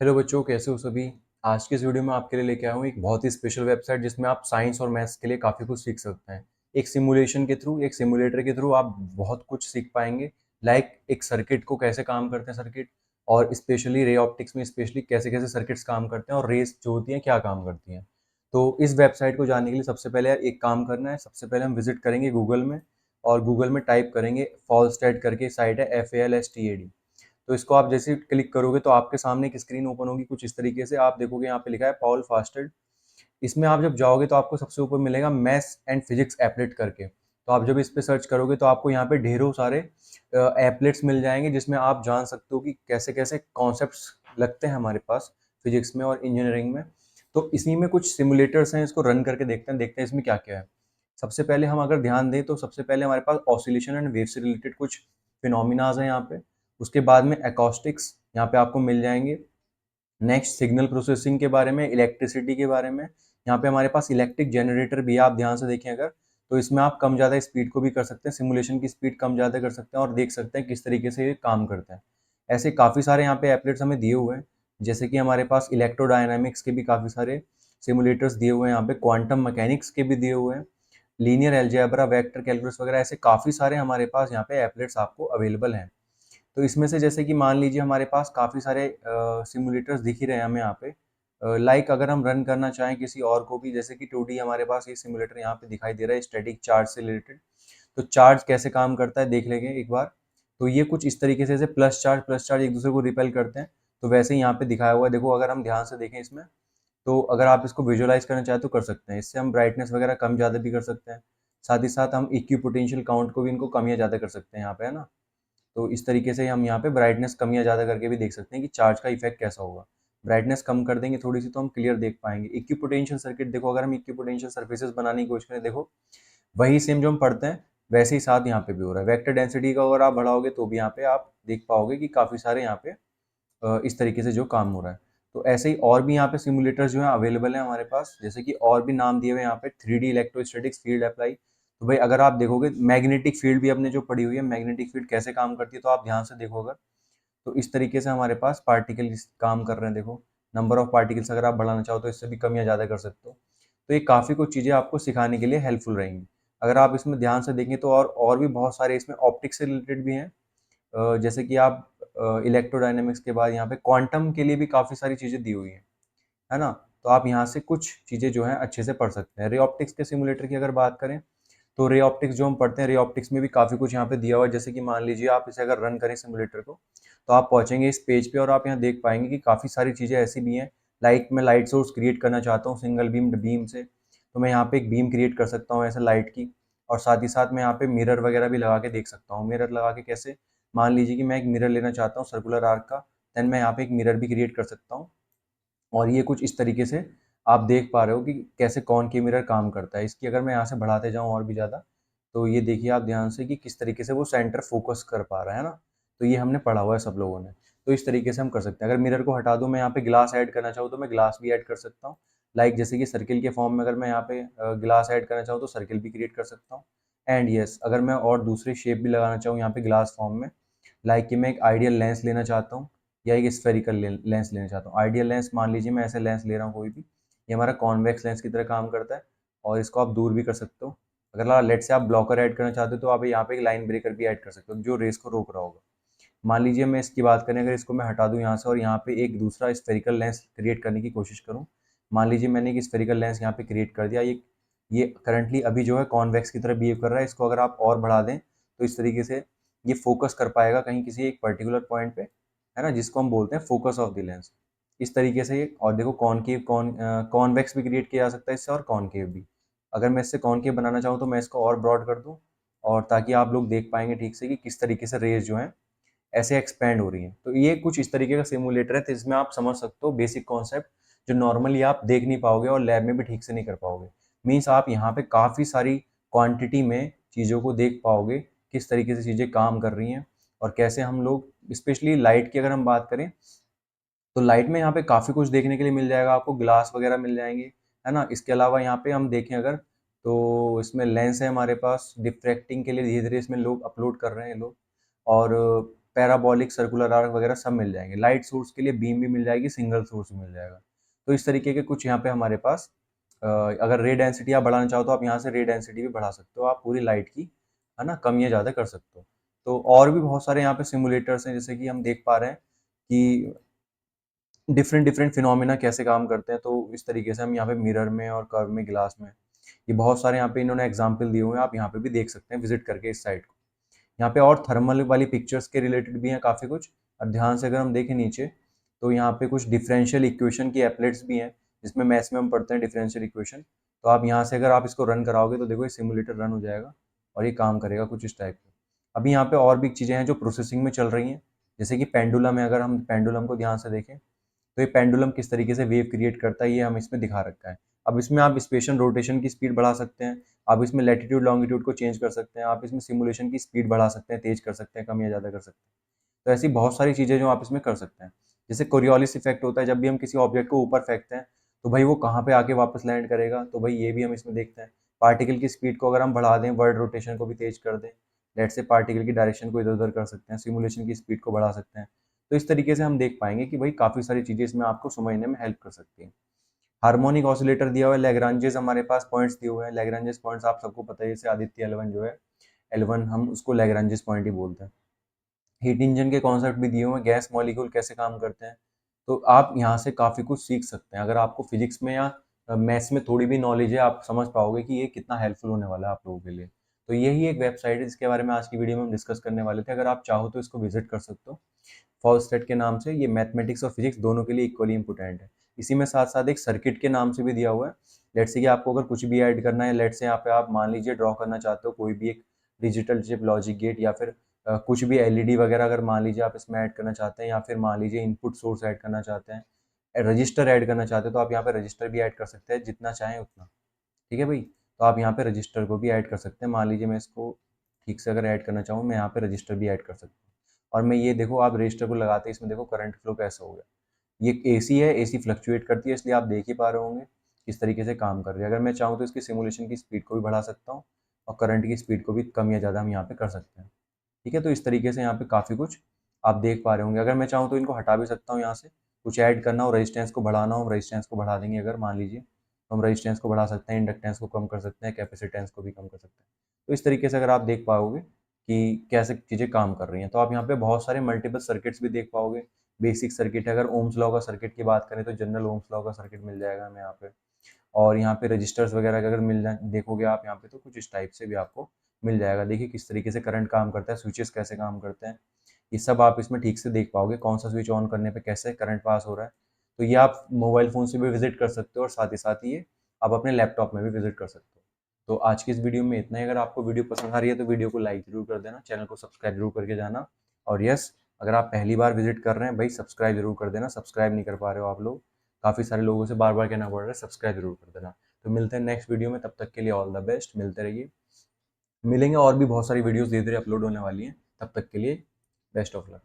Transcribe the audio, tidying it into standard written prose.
Hello बच्चों, कैसे हो सभी। आज के इस वीडियो में आपके लिए लेके आया हूँ एक बहुत ही स्पेशल वेबसाइट जिसमें आप साइंस और मैथ्स के लिए काफ़ी कुछ सीख सकते हैं। एक सिमुलेशन के थ्रू, एक सिमुलेटर के थ्रू आप बहुत कुछ सीख पाएंगे। लाइक एक सर्किट को कैसे काम करते हैं सर्किट, और स्पेशली रे ऑप्टिक्स में स्पेशली कैसे कैसे सर्किट्स काम करते हैं और रेस जो होती हैं क्या काम करती हैं। तो इस वेबसाइट को जानने के लिए सबसे पहले एक काम करना है। सबसे पहले हम विजिट करेंगे गूगल में, और गूगल में टाइप करेंगे फॉलस्टेड करके साइट है, FALSTAD। तो इसको आप जैसे क्लिक करोगे तो आपके सामने एक स्क्रीन ओपन होगी कुछ इस तरीके से। आप देखोगे यहाँ पे लिखा है पॉल फास्टेड। इसमें आप जब जाओगे तो आपको सबसे ऊपर मिलेगा मैथ्स एंड फिजिक्स एपलेट करके। तो आप जब इस पे सर्च करोगे तो आपको यहाँ पे ढेरों सारे एपलेट्स मिल जाएंगे जिसमें आप जान सकते हो कि कैसे कैसे कॉन्सेप्ट्स लगते हैं हमारे पास फिजिक्स में और इंजीनियरिंग में। तो इसी में कुछ सिमुलेटर्स हैं, इसको रन करके देखते हैं इसमें क्या क्या है। सबसे पहले हम अगर ध्यान दें तो सबसे पहले हमारे पास ऑसिलेशन एंड वेव से रिलेटेड कुछ फिनोमिनाज हैं यहाँ पे। उसके बाद में एकॉस्टिक्स यहाँ पे आपको मिल जाएंगे। नेक्स्ट सिग्नल प्रोसेसिंग के बारे में, इलेक्ट्रिसिटी के बारे में। यहाँ पे हमारे पास इलेक्ट्रिक जनरेटर भी है, आप ध्यान से देखें अगर तो इसमें आप कम ज़्यादा स्पीड को भी कर सकते हैं, सिमुलेशन की स्पीड कम ज़्यादा कर सकते हैं और देख सकते हैं किस तरीके से ये काम करता है। ऐसे काफ़ी सारे यहाँ पे एपलेट्स हमें दिए हुए हैं, जैसे कि हमारे पास इलेक्ट्रोडायनामिक्स के भी काफ़ी सारे सिमुलेटर्स दिए हुए हैं, यहाँ पे क्वांटम मैकेनिक्स के भी दिए हुए हैं, लीनियर अलजेब्रा, वेक्टर कैलकुलस वगैरह ऐसे काफ़ी सारे हमारे पास यहाँ पे एपलेट्स आपको अवेलेबल हैं। तो इसमें से जैसे कि मान लीजिए हमारे पास काफ़ी सारे सिमुलेटर्स दिख ही रहे हैं हमें यहाँ पे। लाइक अगर हम रन करना चाहें किसी और को भी, जैसे कि 2D हमारे पास ये सिमुलेटर यहाँ पे दिखाई दे रहा है स्टैटिक चार्ज से रिलेटेड। तो चार्ज कैसे काम करता है देख लेंगे एक बार। तो ये कुछ इस तरीके से, जैसे प्लस चार्ज एक दूसरे को रिपेल करते हैं, तो वैसे ही यहाँ पे दिखाया हुआ है। देखो अगर हम ध्यान से देखें इसमें, तो अगर आप इसको विजुअलाइज करना चाहें तो कर सकते हैं। इससे हम ब्राइटनेस वगैरह कम ज़्यादा भी कर सकते हैं। साथ ही साथ हम इक्विपोटेंशियल काउंट को भी इनको कम या ज़्यादा कर सकते हैं यहाँ पे, है ना। तो इस तरीके से हम यहाँ पे ब्राइटनेस कम या ज़्यादा करके भी देख सकते हैं कि चार्ज का इफेक्ट कैसा होगा। ब्राइटनेस कम कर देंगे थोड़ी सी तो हम क्लियर देख पाएंगे। इक्विपोटेंशियल सर्किट देखो, अगर हम इक्विपोटेंशियल सर्फेसेस बनाने की कोशिश करें, देखो वही सेम जो हम पढ़ते हैं वैसे ही साथ यहाँ पे भी हो रहा है। वेक्टर डेंसिटी का अगर आप बढ़ाओगे तो भी यहाँ पे आप देख पाओगे कि काफ़ी सारे यहाँ पे इस तरीके से जो काम हो रहा है। तो ऐसे ही और भी यहाँ पे सिमुलेटर्स जो है अवेलेबल है हमारे पास, जैसे कि और भी नाम दिए हुए हैं यहाँ पे 3D इलेक्ट्रोस्टैटिक्स फील्ड अप्लाई। तो भाई अगर आप देखोगे मैग्नेटिक फील्ड भी अपने जो पड़ी हुई है, मैग्नेटिक फील्ड कैसे काम करती है तो आप ध्यान से देखो अगर, तो इस तरीके से हमारे पास पार्टिकल काम कर रहे हैं। देखो नंबर ऑफ पार्टिकल्स अगर आप बढ़ाना चाहो तो इससे भी कम या ज़्यादा कर सकते हो। तो ये काफ़ी कुछ चीज़ें आपको सिखाने के लिए हेल्पफुल रहेंगी। अगर आप इसमें ध्यान से देखें तो और भी बहुत सारे इसमें ऑप्टिक्स से रिलेटेड भी हैं। जैसे कि आप इलेक्ट्रोडायनेमिक्स के बाद यहाँ पे क्वांटम के लिए भी काफ़ी सारी चीज़ें दी हुई हैं, है ना। तो आप यहाँ से कुछ चीज़ें जो हैं अच्छे से पढ़ सकते हैं। रे ऑप्टिक्स के सिमुलेटर की अगर बात करें तो रे ऑप्टिक्स जो हम पढ़ते हैं, रे ऑप्टिक्स में भी काफ़ी कुछ यहाँ पे दिया हुआ है। जैसे कि मान लीजिए आप इसे अगर रन करें सिमुलेटर को, तो आप पहुँचेंगे इस पेज पे और आप यहाँ देख पाएंगे कि काफ़ी सारी चीज़ें ऐसी भी हैं। लाइक मैं लाइट सोर्स क्रिएट करना चाहता हूँ सिंगल बीम बीम से, तो मैं यहाँ पे एक बीम क्रिएट कर सकता हूँ ऐसे लाइट की। और साथ ही साथ मैं यहाँ पे मिरर वगैरह भी लगा के देख सकता हूँ। मिरर लगा के कैसे, मान लीजिए कि मैं एक मिरर लेना चाहता हूँ सर्कुलर आर्क का, देन मैं यहाँ पे एक मिरर भी क्रिएट कर सकता हूँ। और ये कुछ इस तरीके से आप देख पा रहे हो कि कैसे कॉनकेव मिरर काम करता है। इसकी अगर मैं यहाँ से बढ़ाते जाऊँ और भी ज़्यादा, तो ये देखिए आप ध्यान से कि किस तरीके से वो सेंटर फोकस कर पा रहा है ना। तो ये हमने पढ़ा हुआ है सब लोगों ने। तो इस तरीके से हम कर सकते हैं। अगर मिरर को हटा दूँ, मैं यहाँ पे ग्लास ऐड करना चाहूँ तो मैं ग्लास भी ऐड कर सकता हूँ। लाइक जैसे कि सर्किल के फॉर्म में अगर मैं यहाँ पे ग्लास ऐड करना चाहूँ तो सर्किल भी क्रिएट कर सकता हूँ। एंड यस, अगर मैं और दूसरी शेप भी लगाना चाहूँ यहाँ पे ग्लास फॉर्म में, लाइक कि मैं एक आइडियल लेंस लेना चाहता हूँ या एक स्फेरिकल लेंस लेना चाहता हूँ। आइडियल लेंस मान लीजिए मैं ऐसे लेंस ले रहा हूँ कोई भी, ये हमारा कॉन्वेक्स लेंस की तरह काम करता है और इसको आप दूर भी कर सकते हो। अगर लेट से आप ब्लॉकर ऐड करना चाहते हो तो आप यहाँ पे एक लाइन ब्रेकर भी ऐड कर सकते हो जो रेस को रोक रहा होगा। मान लीजिए मैं इसकी बात करें, अगर इसको मैं हटा दूँ यहाँ से और यहाँ पे एक दूसरा स्फेरिकल लेंस क्रिएट करने की कोशिश करूँ। मान लीजिए मैंने एक स्फेरिकल लेंस यहाँ पे क्रिएट कर दिया। ये करंटली अभी जो है कॉन्वेक्स की तरह बिहेव कर रहा है। इसको अगर आप और बढ़ा दें तो इस तरीके से ये फोकस कर पाएगा कहीं किसी एक पर्टिकुलर पॉइंट पे, है ना, जिसको हम बोलते हैं फोकस ऑफ द लेंस। इस तरीके से ये, और देखो कॉन्वेक्स भी क्रिएट किया जा सकता है इससे और कॉनकेव भी। अगर मैं इससे कॉनकेव बनाना चाहूँ तो मैं इसको और ब्रॉड कर दूँ, और ताकि आप लोग देख पाएंगे ठीक से कि किस तरीके से रेज जो है ऐसे एक्सपेंड हो रही है। तो ये कुछ इस तरीके का सिमुलेटर है, तो इसमें आप समझ सकते हो बेसिक कॉन्सेप्ट जो नॉर्मली आप देख नहीं पाओगे और लैब में भी ठीक से नहीं कर पाओगे। मीन्स आप यहाँ पे काफ़ी सारी क्वांटिटी में चीज़ों को देख पाओगे, किस तरीके से चीज़ें काम कर रही हैं और कैसे हम लोग, स्पेशली लाइट की अगर हम बात करें तो लाइट में यहाँ पे काफ़ी कुछ देखने के लिए मिल जाएगा आपको। ग्लास वगैरह मिल जाएंगे, है ना। इसके अलावा यहाँ पे हम देखें अगर, तो इसमें लेंस है हमारे पास डिफ्रैक्टिंग के लिए, धीरे धीरे इसमें लोग अपलोड कर रहे हैं लोग। और पैराबोलिक, सर्कुलर आर्क वगैरह सब मिल जाएंगे। लाइट सोर्स के लिए बीम भी मिल जाएगी, सिंगल सोर्स भी मिल जाएगा। तो इस तरीके के कुछ यहाँ पे हमारे पास अगर रे डेंसिटी आप बढ़ाना चाहो तो आप यहाँ से रे डेंसिटी भी बढ़ा सकते हो, आप पूरी लाइट की है ना कम या ज़्यादा कर सकते हो। तो और भी बहुत सारे यहाँ पे सिमुलेटर्स हैं, जैसे कि हम देख पा रहे हैं कि डिफरेंट डिफरेंट फिनोमिना कैसे काम करते हैं। तो इस तरीके से हम यहाँ पे मिरर में और कर्व में, ग्लास में, ये बहुत सारे यहाँ पे इन्होंने एग्जाम्पल दिए हुए हैं, आप यहाँ पे भी देख सकते हैं विजिट करके इस साइट को। यहाँ पे और थर्मल वाली पिक्चर्स के रिलेटेड भी हैं काफ़ी कुछ। और ध्यान से अगर हम देखें नीचे तो यहाँ पे कुछ डिफरेंशियल इक्वेशन की एप्लेट्स भी हैं, जिसमें मैथ्स में हम पढ़ते हैं डिफरेंशियल इक्वेशन। तो आप यहाँ से अगर आप इसको रन कराओगे तो देखो ये सिमुलेटर रन हो जाएगा और ये काम करेगा कुछ इस टाइप का। अभी यहाँ पे और भी चीज़ें हैं जो प्रोसेसिंग में चल रही हैं, जैसे कि पेंडुलम है। अगर हम पेंडुलम को ध्यान से देखें तो ये पेंडुलम किस तरीके से वेव क्रिएट करता है, ये हम इसमें दिखा रखा है। अब इसमें आप स्पेशल रोटेशन की स्पीड बढ़ा सकते हैं, आप इसमें लैटिट्यूड लॉन्गिट्यूड को चेंज कर सकते हैं, आप इसमें सिमुलेशन की स्पीड बढ़ा सकते हैं, तेज कर सकते हैं, कम या ज़्यादा कर सकते हैं। तो ऐसी बहुत सारी चीज़ें जो आप इसमें कर सकते हैं। जैसे कोरियोलिस इफेक्ट होता है, जब भी हम किसी ऑब्जेक्ट को ऊपर फेंकते हैं तो भाई वो कहाँ पे आके वापस लैंड करेगा, तो भाई ये भी हम इसमें देखते हैं। पार्टिकल की स्पीड को अगर हम बढ़ा दें, वर्ल्ड रोटेशन को भी तेज कर दें, लेट से पार्टिकल की डायरेक्शन को इधर उधर कर सकते हैं, सिमुलेशन की स्पीड को बढ़ा सकते हैं। तो इस तरीके से हम देख पाएंगे कि भाई काफ़ी सारी चीज़ें इसमें आपको समझने में हेल्प कर सकती हैं। हार्मोनिक ऑसिलेटर दिया हुआ है, लैग्रांजेस हमारे पास पॉइंट्स दिए हुए हैं। लैग्रांजेस पॉइंट्स आप सबको पता है, जैसे आदित्य L1 जो है, L1 हम उसको लैग्रांजेस पॉइंट ही बोलते हैं। हीट इंजन के कॉन्सेप्ट भी दिए हुए हैं, गैस मॉलिक्यूल कैसे काम करते हैं। तो आप यहाँ से काफ़ी कुछ सीख सकते हैं। अगर आपको फिजिक्स में या मैथ्स में थोड़ी भी नॉलेज है, आप समझ पाओगे कि ये कितना हेल्पफुल होने वाला है आप लोगों के लिए। तो यही एक वेबसाइट है जिसके बारे में आज की वीडियो में हम डिस्कस करने वाले थे। अगर आप चाहो तो इसको विजिट कर सकते हो, फॉलस्टेट के नाम से। ये मैथमेटिक्स और फिजिक्स दोनों के लिए इक्वली इंपॉर्टेंट है। इसी में साथ साथ एक सर्किट के नाम से भी दिया हुआ है। लेट्स से कि आपको अगर कुछ भी ऐड करना है, लेट्स से यहाँ पे आप मान लीजिए ड्रॉ करना चाहते हो कोई भी एक डिजिटल चिप, लॉजिक गेट, या फिर कुछ भी एलईडी वगैरह अगर मान लीजिए आप इसमें ऐड करना चाहते हैं, या फिर मान लीजिए इनपुट सोर्स ऐड करना चाहते हैं, रजिस्टर ऐड करना चाहते हैं, तो आप यहाँ पे रजिस्टर भी ऐड कर सकते हैं, जितना चाहें उतना। ठीक है भाई, तो आप यहाँ पे रजिस्टर को भी ऐड कर सकते हैं। मान लीजिए मैं इसको ठीक से अगर ऐड करना चाहूँ, मैं यहाँ पे रजिस्टर भी ऐड कर सकता हूँ। और मैं ये देखो, आप रजिस्टर को लगाते हैं, इसमें देखो करंट फ्लो कैसा हो गया। ये एसी है, एसी फ्लक्चुएट करती है, इसलिए आप देख ही पा रहे होंगे किस तरीके से काम कर रही है। अगर मैं चाहूँ तो इसकी सिमुलेशन की स्पीड को भी बढ़ा सकता हूँ और करंट की स्पीड को भी कम या ज़्यादा हम यहाँ पे कर सकते हैं। ठीक है, तो इस तरीके से यहाँ पे काफ़ी कुछ आप देख पा रहे होंगे। अगर मैं चाहूँ तो इनको हटा भी सकता हूँ यहाँ से। कुछ ऐड करना हो, रेजिस्टेंस को बढ़ाना हो, हम रेजिस्टेंस को बढ़ा देंगे। अगर मान लीजिए तो हम रेजिस्टेंस को बढ़ा सकते हैं, इंडक्टेंस को कम कर सकते हैं, कैपेसिटेंस को भी कम कर सकते हैं। तो इस तरीके से अगर आप देख पाओगे कि कैसे चीज़ें काम कर रही हैं, तो आप यहाँ पे बहुत सारे मल्टीपल सर्किट्स भी देख पाओगे। बेसिक सर्किट है, अगर ओम्स लॉ का सर्किट की बात करें तो जनरल ओम्स लॉ का सर्किट मिल जाएगा हमें यहाँ पे। और यहाँ पे रजिस्टर्स वगैरह का अगर मिल जाए, देखोगे आप यहाँ पे, तो कुछ इस टाइप से भी आपको मिल जाएगा। देखिए किस तरीके से करंट काम करता है, स्विचेस कैसे काम करते हैं, ये सब आप इसमें ठीक से देख पाओगे। कौन सा स्विच ऑन करने पे कैसे करंट पास हो रहा है। तो ये आप मोबाइल फ़ोन से भी विजिट कर सकते हो, और साथ ही साथ ये आप अपने लैपटॉप में भी विजिट कर सकते हो। तो आज की इस वीडियो में इतना ही। अगर आपको वीडियो पसंद आ रही है तो वीडियो को लाइक जरूर कर देना, चैनल को सब्सक्राइब जरूर करके जाना। और यस, अगर आप पहली बार विजिट कर रहे हैं भाई, सब्सक्राइब जरूर कर देना। सब्सक्राइब नहीं कर पा रहे हो आप लोग, काफ़ी सारे लोगों से बार बार कहना पड़ रहा है, सब्सक्राइब जरूर कर देना। तो मिलते हैं नेक्स्ट वीडियो में, तब तक के लिए ऑल द बेस्ट, मिलते रहिए। मिलेंगे, और भी बहुत सारी वीडियोस धीरे धीरे अपलोड होने वाली हैं। तब तक के लिए बेस्ट ऑफ लक।